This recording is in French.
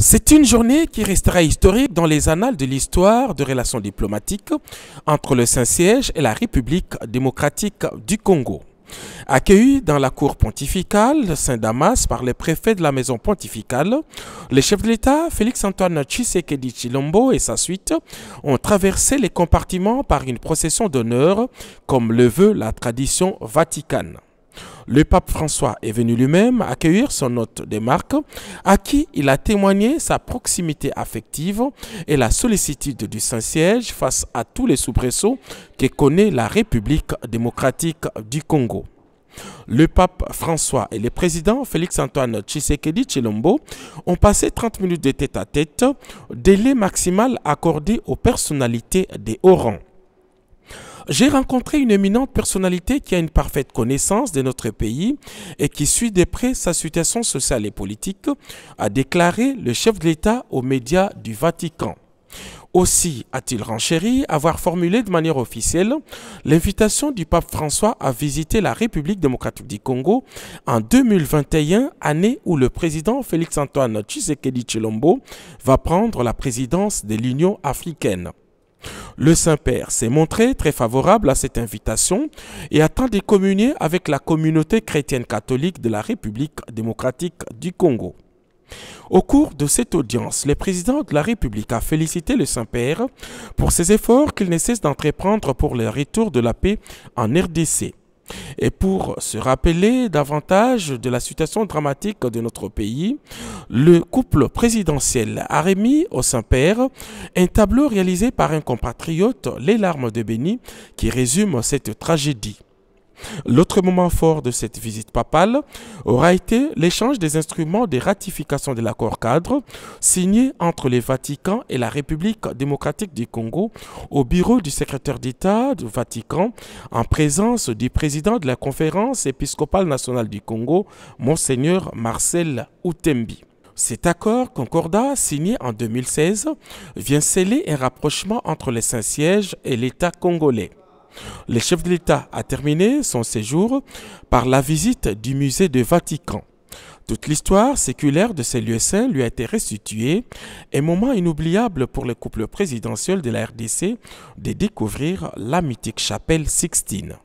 C'est une journée qui restera historique dans les annales de l'histoire de relations diplomatiques entre le Saint-Siège et la République démocratique du Congo. Accueilli dans la cour pontificale Saint-Damas par les préfets de la maison pontificale, le chef de l'État, Félix-Antoine Tshisekedi Tshilombo et sa suite, ont traversé les compartiments par une procession d'honneur, comme le veut la tradition vaticane. Le pape François est venu lui-même accueillir son hôte des marques, à qui il a témoigné sa proximité affective et la sollicitude du Saint-Siège face à tous les soubresauts que connaît la République démocratique du Congo. Le pape François et le président Félix-Antoine Tshisekedi Tshilombo ont passé 30 minutes de tête-à-tête, délai maximal accordé aux personnalités des hauts rangs. J'ai rencontré une éminente personnalité qui a une parfaite connaissance de notre pays et qui suit de près sa situation sociale et politique, a déclaré le chef de l'État aux médias du Vatican. Aussi a-t-il renchéri avoir formulé de manière officielle l'invitation du pape François à visiter la République démocratique du Congo en 2021, année où le président Félix-Antoine Tshisekedi Tshilombo va prendre la présidence de l'Union africaine. Le Saint-Père s'est montré très favorable à cette invitation et attend de communier avec la communauté chrétienne catholique de la République démocratique du Congo. Au cours de cette audience, le président de la République a félicité le Saint-Père pour ses efforts qu'il ne cesse d'entreprendre pour le retour de la paix en RDC. Et pour se rappeler davantage de la situation dramatique de notre pays, le couple présidentiel a remis au Saint-Père un tableau réalisé par un compatriote, Les larmes de Béni, qui résume cette tragédie. L'autre moment fort de cette visite papale aura été l'échange des instruments de ratification de l'accord cadre signé entre le Vatican et la République démocratique du Congo au bureau du secrétaire d'État du Vatican en présence du président de la conférence épiscopale nationale du Congo, Monseigneur Marcel Outembi. Cet accord concordat signé en 2016 vient sceller un rapprochement entre le Saint-Siège et l'État congolais. Le chef de l'État a terminé son séjour par la visite du musée du Vatican. Toute l'histoire séculaire de ces lieux saints lui a été restituée, un moment inoubliable pour le couple présidentiel de la RDC de découvrir la mythique chapelle Sixtine.